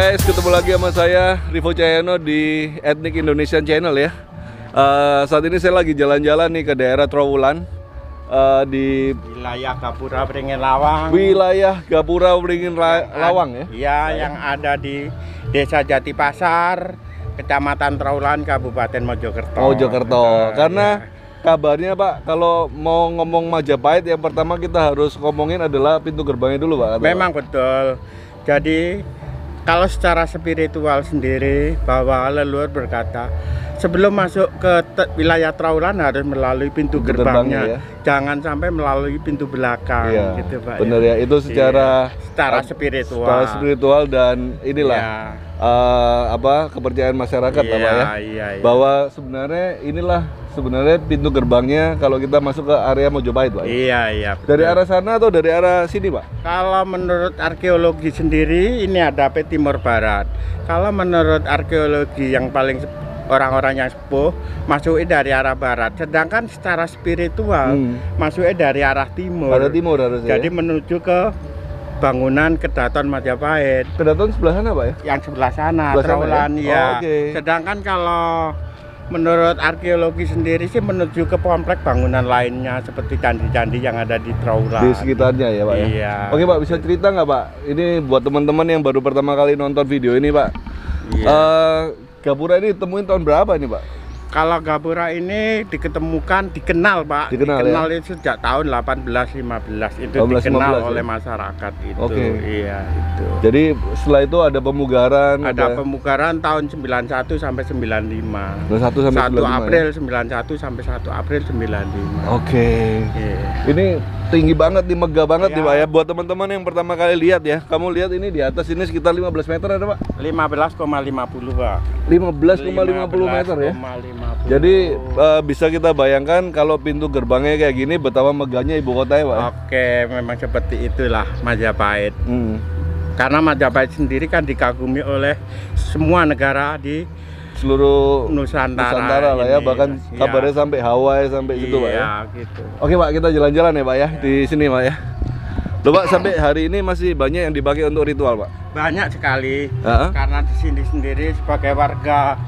guys, ketemu lagi sama saya Rivo Cahyono di Ethnic Indonesian Channel ya. Saat ini saya lagi jalan-jalan nih ke daerah Trowulan di wilayah Gapura Beringin Lawang. Wilayah Gapura Beringin Lawang ya. Iya, yang ada di Desa Jatipasar, Kecamatan Trowulan, Kabupaten Mojokerto. Mojokerto. Karena kabarnya Pak, kalau mau ngomong Majapahit yang pertama kita harus ngomongin adalah pintu gerbangnya dulu Pak. Memang betul. Jadi kalau secara spiritual sendiri, bahwa leluhur berkata sebelum masuk ke wilayah Trowulan harus melalui pintu gerbangnya, ya. Jangan sampai melalui pintu belakang, Iya, gitu Pak. bener ya, itu secara spiritual. Secara spiritual dan inilah kepercayaan masyarakat Pak ya. Iya. Bahwa sebenarnya pintu gerbangnya kalau kita masuk ke area Mojopahit Pak. Iya. Betul. Dari arah sana atau dari arah sini Pak? Kalau menurut arkeologi sendiri ini ada ke timur barat. Kalau menurut arkeologi yang paling orang-orang yang sepuh masuknya dari arah barat. Sedangkan secara spiritual masuknya dari arah timur. Arah timur harusnya. Jadi menuju ke bangunan Kedaton Majapahit. Kedaton sebelah sana Pak ya? Yang sebelah sana, Trowulan ya. Oh, okay. Sedangkan kalau menurut arkeologi sendiri sih menuju ke komplek bangunan lainnya seperti candi-candi yang ada di Trowulan. Di sekitarnya ya Pak ya? Iya. Oke Pak, bisa cerita nggak Pak? Ini buat teman-teman yang baru pertama kali nonton video ini Pak. Iya. Gapura ini ditemuin tahun berapa ini Pak? Kalau Gapura ini dikenal Pak. Dikenal ya? Itu sejak tahun 1815 itu 1815 dikenal ya? oleh masyarakat itu. Oke. Iya, itu. Jadi setelah itu ada pemugaran. Ada pemugaran tahun 91 sampai 95. 1 sampai 1 95 April ya? 91 sampai 1 April 95. Oke. Iya. Ini tinggi banget nih, megah banget Iya. nih Pak ya. Buat teman-teman yang pertama kali lihat ya, kamu lihat ini di atas ini sekitar 15 meter ada Pak? 15,50 Pak. 15,50 meter ya. 15,50. Jadi bisa kita bayangkan kalau pintu gerbangnya kayak gini betapa megahnya ibu kota ya Pak ya? Oke, memang seperti itulah Majapahit. Karena Majapahit sendiri kan dikagumi oleh semua negara di Seluruh Nusantara lah ya, ini. bahkan Iya. kabarnya sampai Hawaii sampai situ Pak ya. Iya, gitu. Oke Pak, kita jalan-jalan ya Pak ya di sini Pak ya. Loh Pak, sampai hari ini masih banyak yang dipakai untuk ritual Pak? Banyak sekali. Heeh. Karena di sini sendiri sebagai warga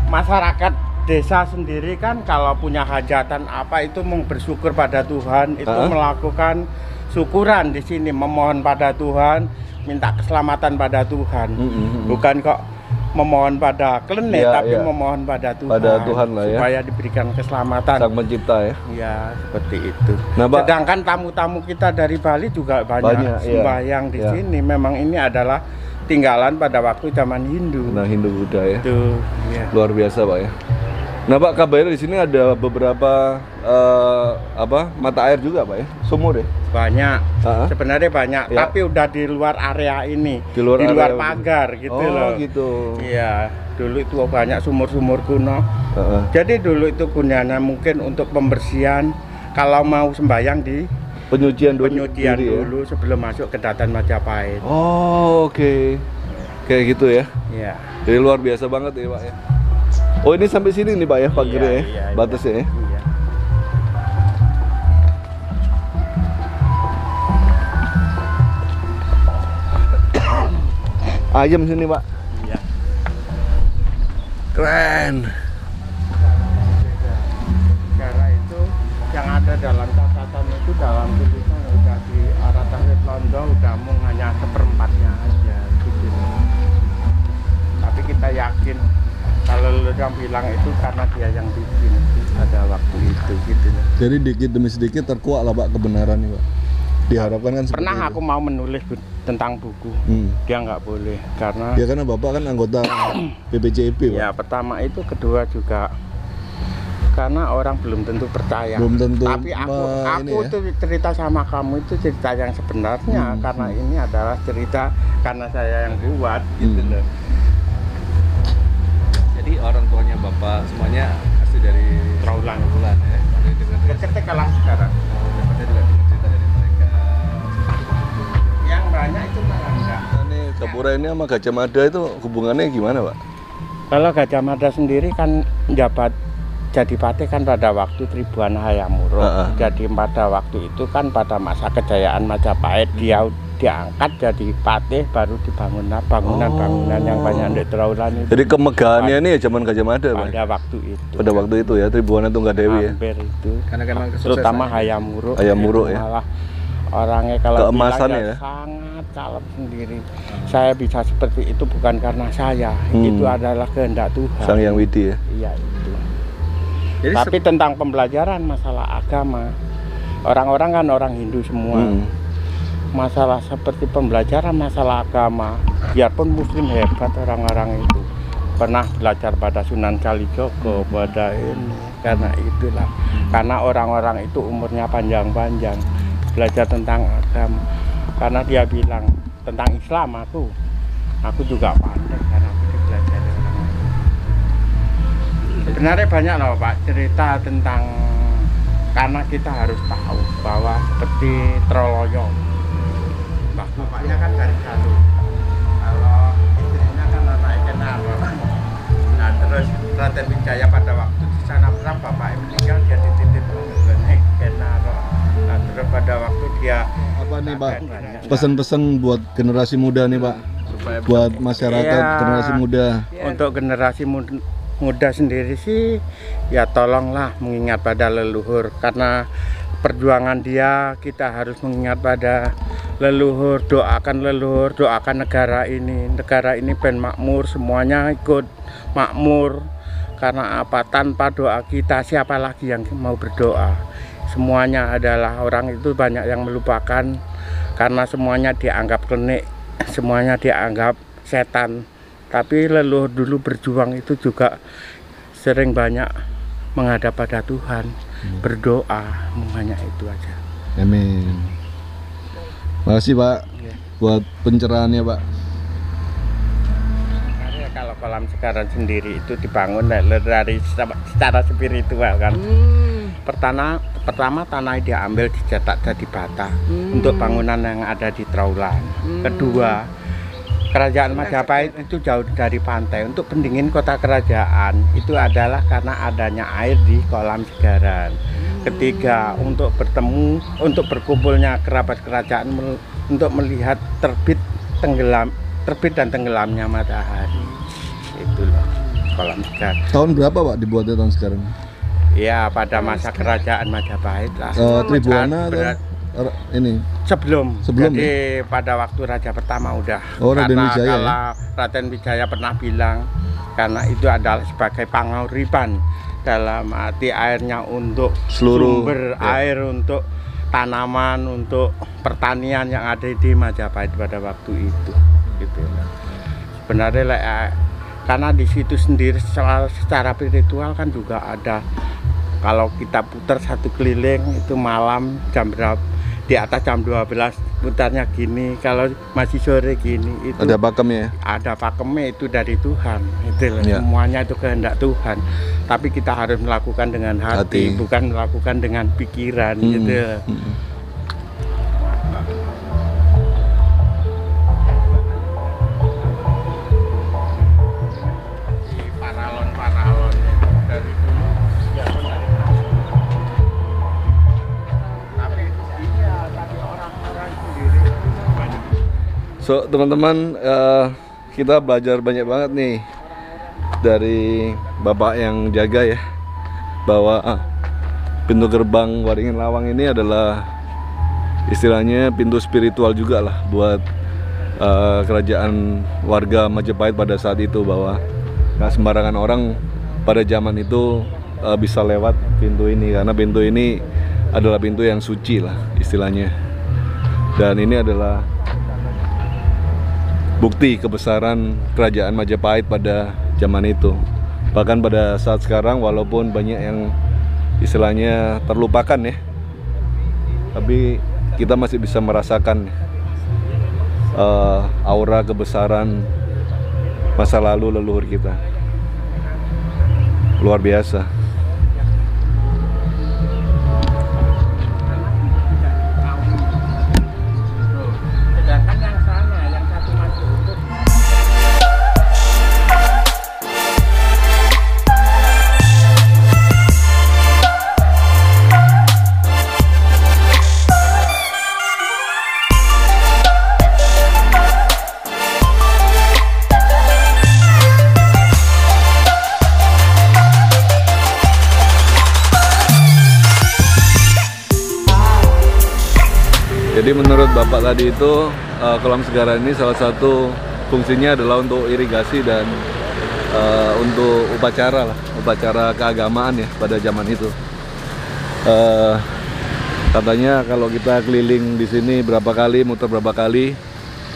masyarakat desa sendiri kan kalau punya hajatan apa itu mau bersyukur pada Tuhan, itu melakukan syukuran di sini, memohon pada Tuhan, minta keselamatan pada Tuhan. Bukan kok memohon pada klenik, tapi memohon pada Tuhan. Pada Tuhan lah ya. Supaya diberikan keselamatan. Sang pencipta ya. Ya, seperti itu. Nah, Pak, sedangkan tamu-tamu kita dari Bali juga banyak sembahyang di sini. Memang ini adalah tinggalan pada waktu zaman Hindu. Nah, Hindu Buddha ya. Itu Luar biasa Pak ya. Nah Pak, kabarnya di sini ada beberapa mata air juga Pak ya, sumur ya? banyak. Sebenarnya banyak, Ya. tapi udah di luar area ini, Di luar area pagar gitu loh. Oh gitu. Iya, dulu itu banyak sumur-sumur kuno. Jadi dulu itu gunanya mungkin untuk pembersihan kalau mau sembahyang di Penyucian dulu ya? sebelum masuk ke Kedaton Majapahit. Oh oke. Kayak gitu ya. Iya. Jadi luar biasa banget ya Pak ya. Oh ini sampai sini nih Pak ya, pagarnya ya, Iya. batasnya ya. Iya. Ayam sini Pak. Iya. Keren. Karena itu yang ada dalam catatan itu dalam tulisan udah di arah Tahrir Londo udah mung hanya seperempatnya aja gitu. Tapi kita yakin kalau yang bilang itu karena dia yang bikin pada waktu itu gitu. Jadi dikit demi sedikit terkuak lah Pak kebenaran nih Pak. Diharapkan kan seperti Pernah itu. aku mau menulis tentang buku, dia nggak boleh karena Ya karena Bapak kan anggota PPCIP Pak. ya pertama itu, kedua juga karena orang belum tentu percaya. Belum tentu. Tapi aku tuh cerita sama kamu itu cerita yang sebenarnya karena ini adalah cerita karena saya yang buat gitu loh. Jadi orang tuanya Bapak semuanya asli dari Trowulan ya. Ketik kalah sekarang. Ada juga cerita dari mereka. Yang banyak itu malah enggak. Ini Gapura ini sama Gajah Mada itu hubungannya gimana Pak? Kalau Gajah Mada sendiri kan jabat Jadipati kan pada waktu Tribuan Hayamuruk. Jadi pada waktu itu kan pada masa kejayaan Majapahit dia diangkat jadi patih, baru dibangun bangunan yang banyak di Trawulan itu. Jadi kemegahannya ini ya zaman Gajah Mada, Pak? Pada waktu itu. Pada waktu itu ya, Tribuana Tunggadewi ya? Hampir itu. Karena memang Terutama Hayamuruk. Hayamuruk ya? Malah orangnya kalau keemasan bilang ya? Sangat kalem sendiri. Saya bisa seperti itu bukan karena saya. Itu adalah kehendak Tuhan. Sang Yang Widi ya? Iya itu. Jadi Tapi tentang pembelajaran masalah agama, orang-orang kan orang Hindu semua. Masalah seperti pembelajaran masalah agama, biarpun Muslim hebat orang-orang itu pernah belajar pada Sunan Kalijogo, pada ini, karena itulah, karena orang-orang itu umurnya panjang-panjang belajar tentang agama, karena dia bilang tentang Islam aku juga pandai karena aku belajar orang itu. Sebenarnya banyak loh Pak cerita tentang, karena kita harus tahu bahwa seperti Troloyo. Bapaknya kan dari Galuh, kalau istrinya kan anak Kenaro. Nah terus Raden Wijaya pada waktu di sana perang bapaknya meninggal, dia dititip ke Kenaro. Nah terus pada waktu dia apa nih Pak, pesan-pesan buat generasi muda nih Pak, buat masyarakat generasi muda. Untuk generasi muda sendiri sih ya tolonglah mengingat pada leluhur, karena perjuangan dia kita harus mengingat pada leluhur, doakan negara ini ben makmur, semuanya ikut makmur. Karena apa? Tanpa doa kita siapa lagi yang mau berdoa? Semuanya adalah orang itu banyak yang melupakan karena semuanya dianggap klinik, semuanya dianggap setan. Tapi leluhur dulu berjuang itu juga sering banyak menghadap pada Tuhan, berdoa, hanya itu aja. Amin. Makasih Pak buat pencerahannya Pak. Karena kalau kolam sekarang sendiri itu dibangun dari secara spiritual kan. Pertama tanah diambil dicetak jadi bata untuk bangunan yang ada di Trawulan. Kedua, kerajaan Majapahit itu jauh dari pantai. Untuk pendingin kota kerajaan itu adalah karena adanya air di kolam Segaran. Ketiga, untuk bertemu, untuk berkumpulnya kerabat kerajaan untuk melihat terbit dan tenggelamnya matahari. Itulah kolam Segaran. Tahun berapa Pak dibuatnya tahun sekarang? Ya pada masa kerajaan Majapahit lah. Tribuana atau ini? Sebelum jadi ya? pada waktu raja pertama udah. Raden Wijaya. Kalau Raden Wijaya pernah bilang karena itu adalah sebagai panguripan, dalam arti airnya untuk seluruh sumber air untuk tanaman, untuk pertanian yang ada di Majapahit pada waktu itu. Gitu. Sebenarnya karena di situ sendiri secara spiritual kan juga ada. Kalau kita putar satu keliling itu malam jam berapa? Di atas jam 12 putarnya gini, kalau masih sore gini itu ada pakemnya. Ada pakemnya itu dari Tuhan. Itu semuanya itu kehendak Tuhan. Tapi kita harus melakukan dengan hati. Bukan melakukan dengan pikiran gitu. So teman-teman, kita belajar banyak banget nih dari Bapak yang jaga ya, bahwa pintu gerbang Waringin Lawang ini adalah istilahnya pintu spiritual juga lah buat kerajaan warga Majapahit pada saat itu, bahwa nggak sembarangan orang pada zaman itu bisa lewat pintu ini, karena pintu ini adalah pintu yang suci lah istilahnya. Dan ini adalah bukti kebesaran kerajaan Majapahit pada zaman itu. Bahkan pada saat sekarang walaupun banyak yang istilahnya terlupakan ya, tapi kita masih bisa merasakan aura kebesaran masa lalu leluhur kita. Luar biasa. Jadi menurut Bapak tadi itu kolam Segara ini salah satu fungsinya adalah untuk irigasi dan untuk upacara lah, upacara keagamaan ya pada zaman itu. Katanya kalau kita keliling di sini berapa kali, muter berapa kali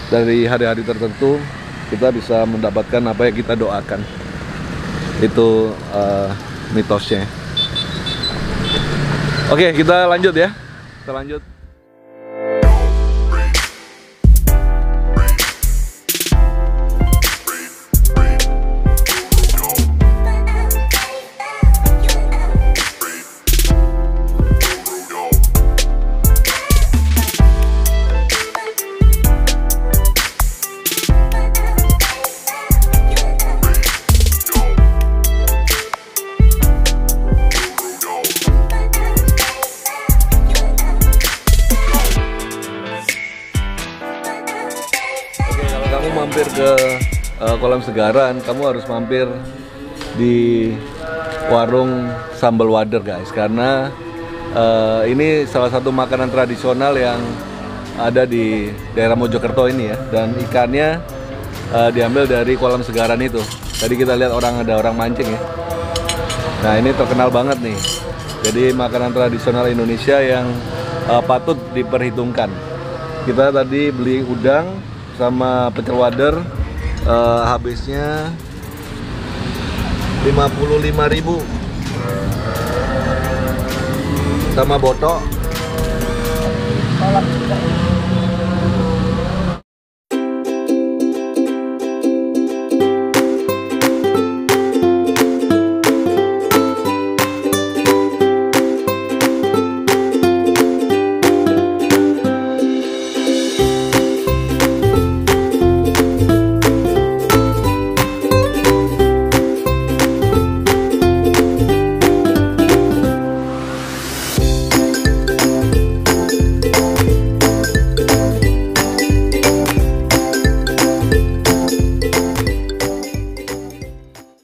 dari hari-hari tertentu, kita bisa mendapatkan apa yang kita doakan. Itu mitosnya. Oke, kita lanjut ya. Kita lanjut. Kamu mampir ke kolam Segaran, kamu harus mampir di warung sambal wader guys, karena ini salah satu makanan tradisional yang ada di daerah Mojokerto ini ya, dan ikannya diambil dari kolam Segaran itu. Tadi kita lihat ada orang mancing ya. Nah ini terkenal banget nih, jadi makanan tradisional Indonesia yang patut diperhitungkan. Kita tadi beli udang sama pecel wader, habisnya 55.000 sama botok.